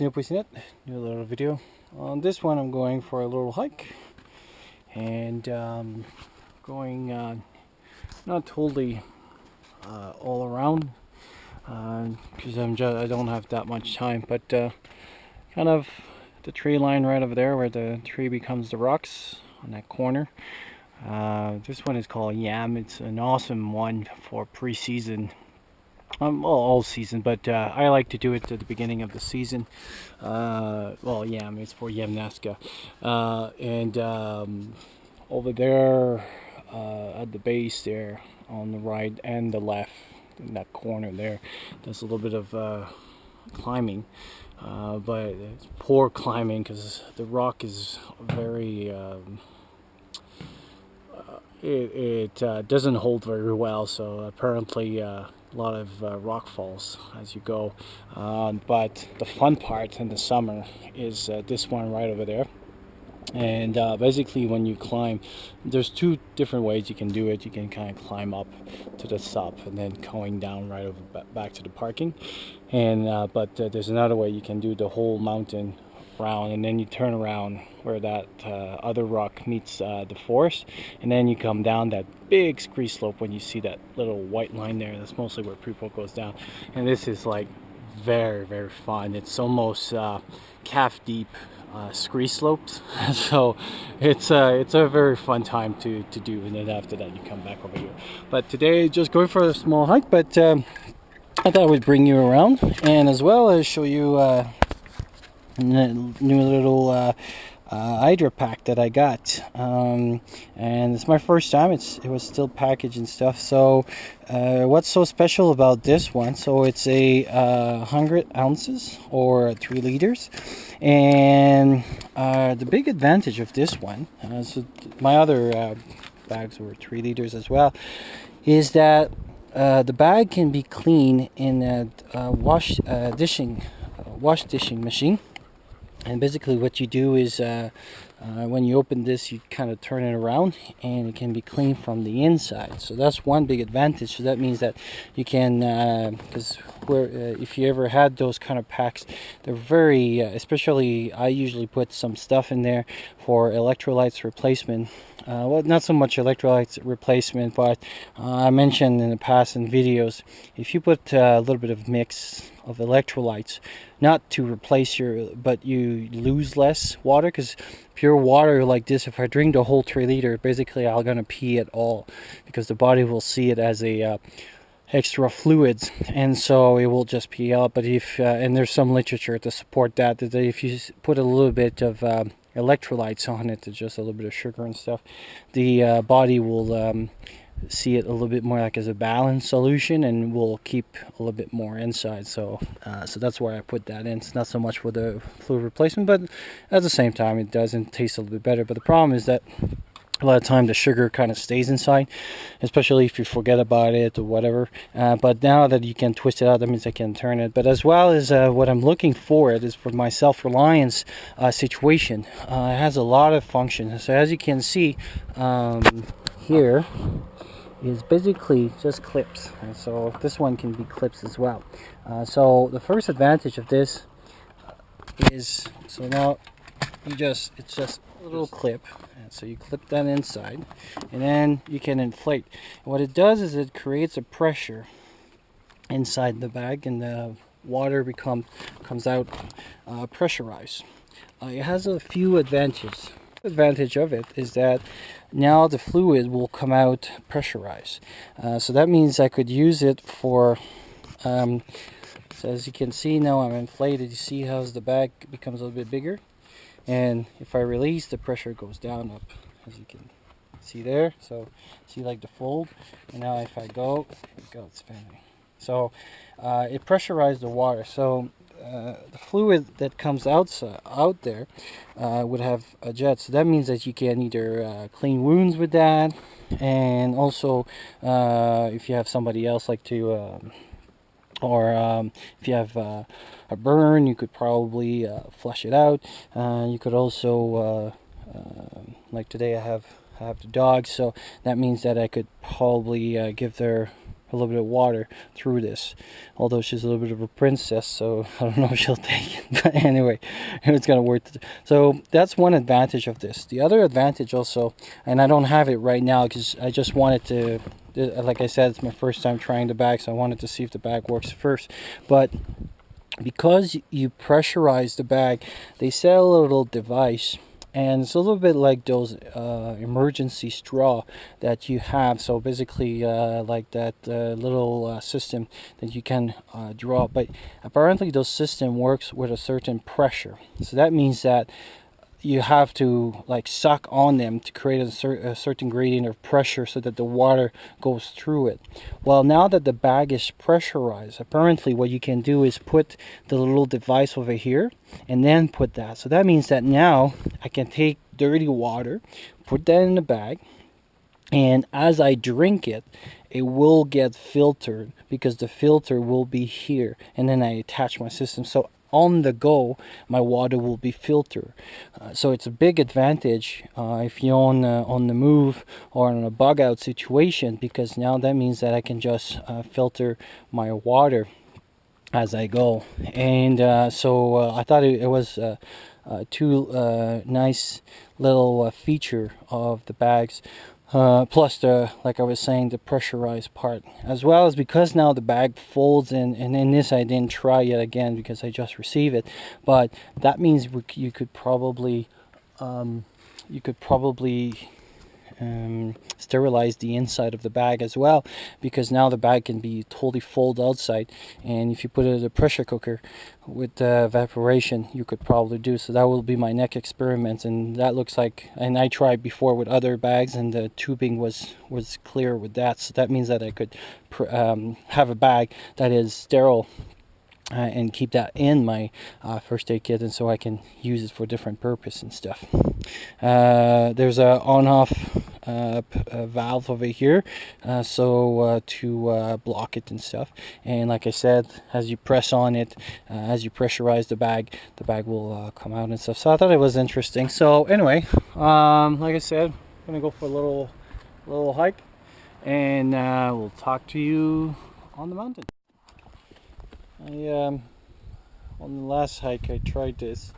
New little video. On this one, I'm going for a little hike and going not totally all around because I don't have that much time, but kind of the tree line right over there where the tree becomes the rocks on that corner. This one is called Yam. It's an awesome one for pre-season. Well, all season, but I like to do it at the beginning of the season. Well, Yam, it's for Yamnaska. And over there at the base there on the right and the left, in that corner there, there's a little bit of climbing. But it's poor climbing because the rock is very it doesn't hold very well, so apparently a lot of rock falls as you go. But the fun part in the summer is this one right over there. And basically when you climb, there's two different ways you can do it. You can kind of climb up to the top and then going down right over back to the parking. And but there's another way you can do the whole mountain round, and then you turn around where that other rock meets the forest, and then you come down that big scree slope. When you see that little white line there, that's mostly where people goes down. And this is like very fun. It's almost calf deep scree slopes. So it's a very fun time to do, and then after that you come back over here. But today just going for a small hike, but I thought I would bring you around and as well as show you new little Hydra pack that I got, and it's my first time. It was still packaged and stuff. So what's so special about this one? So it's a 100 ounces or 3 liters, and the big advantage of this one, so my other bags were 3 liters as well, is that the bag can be cleaned in a wash dishing machine. And basically what you do is when you open this, you kind of turn it around and it can be cleaned from the inside. So that's one big advantage. So that means that you can, because if you ever had those kind of packs, they're very, especially I usually put some stuff in there for electrolytes replacement. Well, not so much electrolytes replacement, but I mentioned in the past in videos, if you put a little bit of mix of electrolytes, not to replace but you lose less water, because pure water like this, if I drink the whole 3 liter, basically I'm gonna pee it all, because the body will see it as a extra fluids, and so it will just pee out. But if and there's some literature to support that if you put a little bit of electrolytes on it, just a little bit of sugar and stuff, the body will see it a little bit more like as a balanced solution, and will keep a little bit more inside. So so that's why I put that in. It's not so much for the fluid replacement, but at the same time it doesn't taste a little bit better. But the problem is that a lot of time the sugar kind of stays inside, especially if you forget about it or whatever. But now that you can twist it out, that means I can turn it. But as well as what I'm looking for it is for my self-reliance situation. It has a lot of functions. So as you can see here is basically just clips, and so this one can be clips as well. So the first advantage of this is, so now it's just a little clip, and so you clip that inside, and then you can inflate. And what it does is it creates a pressure inside the bag, and the water comes out pressurized. It has a few advantages. The advantage of it is that now the fluid will come out pressurized. So that means I could use it for, so as you can see now I'm inflated. You see how the bag becomes a little bit bigger, and if I release, the pressure goes down up, as you can see there. So see like the fold, and now if I go, it's expanding. So it pressurized the water. So the fluid that comes out there would have a jet. So that means that you can either clean wounds with that, and also if you have somebody else like to or if you have a burn, you could probably flush it out. You could also like today I have the dogs, so that means that I could probably give their a little bit of water through this. Although she's a little bit of a princess, so I don't know if she'll take it. But anyway, it's gonna work. So that's one advantage of this. The other advantage also, and I don't have it right now because I just wanted to, like I said, it's my first time trying the bag, so I wanted to see if the bag works first. But because you pressurize the bag, they sell a little device, and it's a little bit like those emergency straw that you have. So basically like that little system that you can draw, but apparently those system works with a certain pressure. So that means that you have to like suck on them to create a certain gradient of pressure so that the water goes through it. Well, now that the bag is pressurized, apparently what you can do is put the little device over here and then put that. So that means that now I can take dirty water, put that in the bag, and as I drink it, it will get filtered because the filter will be here, and then I attach my system. So on the go, my water will be filtered. So it's a big advantage if you're on the move or in a bug out situation, because now that means that I can just filter my water as I go. And so I thought it was two nice little feature of the bags. Plus the, like I was saying, the pressurized part, as well as because now the bag folds in, and in this I didn't try yet again because I just received it, but that means you could probably sterilize the inside of the bag as well, because now the bag can be totally folded outside, and if you put it in a pressure cooker with evaporation, you could probably do so. That will be my next experiment, and that looks like, and I tried before with other bags and the tubing was clear with that, so that means that I could have a bag that is sterile and keep that in my first aid kit, and so I can use it for different purpose and stuff. There's a on-off valve over here, to block it and stuff. And like I said, as you press on it, as you pressurize the bag will come out and stuff. So I thought it was interesting. So anyway, like I said, I'm gonna go for a little hike, and we'll talk to you on the mountain. On the last hike I tried this.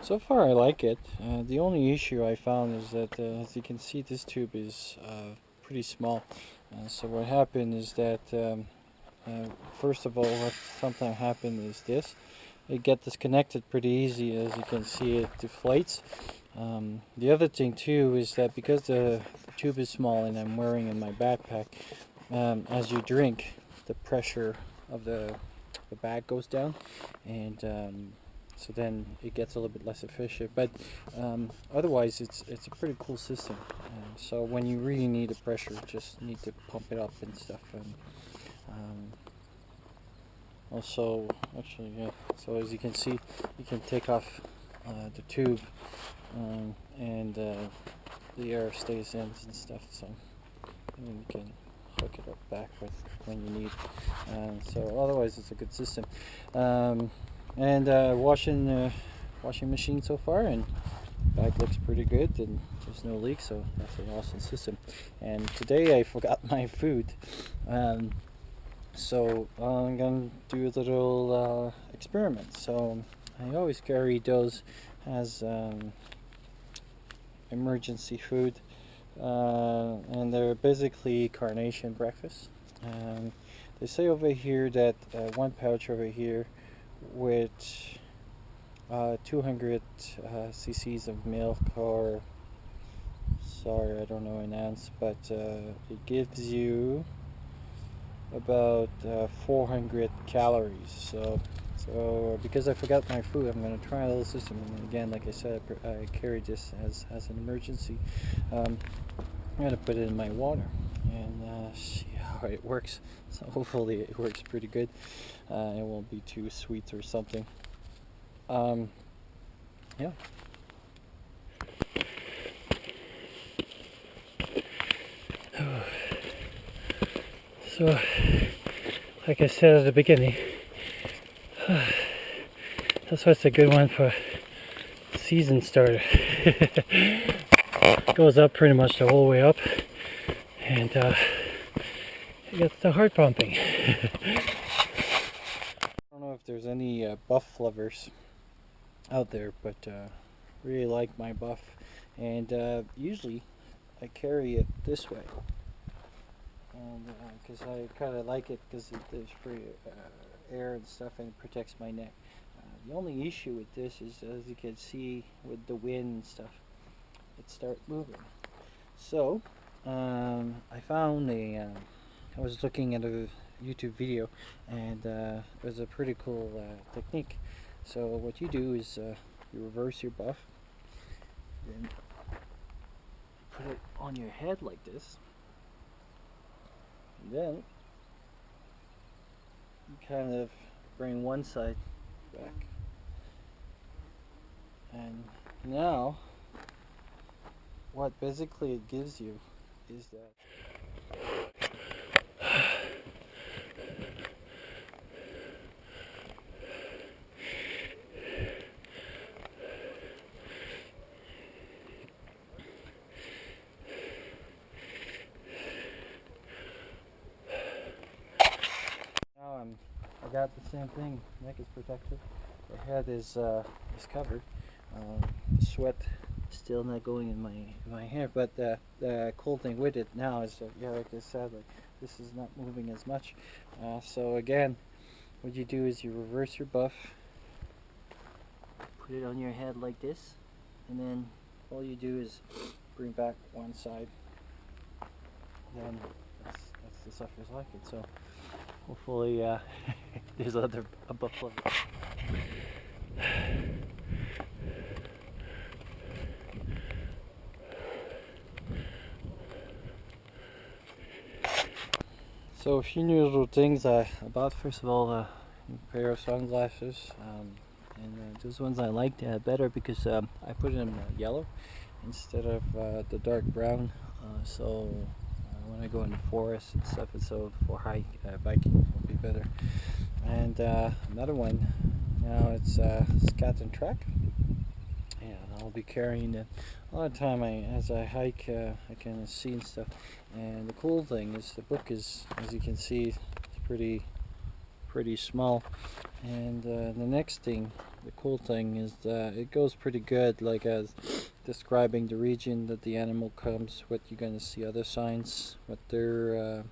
So far I like it. The only issue I found is that as you can see, this tube is pretty small. So what happened is that first of all, what sometimes happened is this. It gets disconnected pretty easy. As you can see, it deflates. The other thing too is that because the tube is small and I'm wearing in my backpack, as you drink, the pressure of the bag goes down, and so then it gets a little bit less efficient. But otherwise, it's a pretty cool system. So when you really need the pressure, just need to pump it up and stuff. And also, actually, yeah. So as you can see, you can take off the tube, and the air stays in and stuff. So you can hook it up back with when you need. So otherwise it's a good system. And washing machine so far, and bag looks pretty good and there's no leak, so that's an awesome system. And today I forgot my food, so I'm gonna do a little experiment. So I always carry those as emergency food, and they're basically carnation breakfast. They say over here that one pouch over here with 200 cc's of milk, or sorry, I don't know in ounce, but it gives you about 400 calories. So because I forgot my food, I'm going to try a little system. And again, like I said, I carry this as an emergency. I'm going to put it in my water and see how it works. So hopefully it works pretty good. It won't be too sweet or something. Yeah. So, like I said at the beginning, that's why it's a good one for season starter. Goes up pretty much the whole way up, and I got the heart pumping. I don't know if there's any buff lovers out there, but really like my buff, and usually I carry it this way, and because I kind of like it because there's free air and stuff, and it protects my neck. The only issue with this is, as you can see, with the wind and stuff, it starts moving. So I found I was looking at a YouTube video, and it was a pretty cool technique. So what you do is you reverse your buff, then put it on your head like this, and then you kind of bring one side back, and now what basically it gives you is that now I got the same thing. Neck is protected. The head is covered. The sweat is still not going in my hair, but the cool thing with it now is that, yeah, like I said, like this is not moving as much. So again, what you do is you reverse your buff, put it on your head like this, and then all you do is bring back one side. Then that's the suffers like it. So hopefully there's other buff lovers. So a few new little things I bought. First of all, a pair of sunglasses, and those ones I liked better because I put in yellow instead of the dark brown. So when I go in the forest and stuff, and so for biking will be better. And another one, now it's Scat and Track. Yeah, I'll be carrying it a lot of time. As I hike, I can see and stuff. And the cool thing is the book is, as you can see, it's pretty small. And the next thing, the cool thing is that it goes pretty good, like as describing the region that the animal comes, what you're going to see, other signs, what their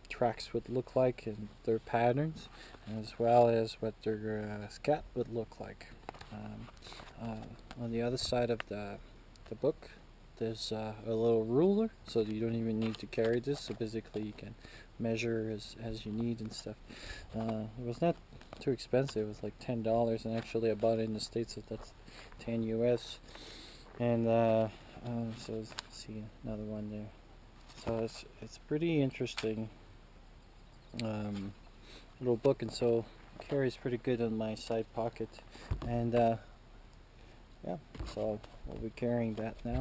tracks would look like, and their patterns, as well as what their scat would look like. On the other side of the book, there's a little ruler, so you don't even need to carry this. So basically, you can measure as you need and stuff. It was not too expensive. It was like $10, and actually I bought it in the States, so that's 10 US. And so let's see another one there. So it's pretty interesting little book, and so it carries pretty good in my side pocket. And yeah, so we'll be carrying that now.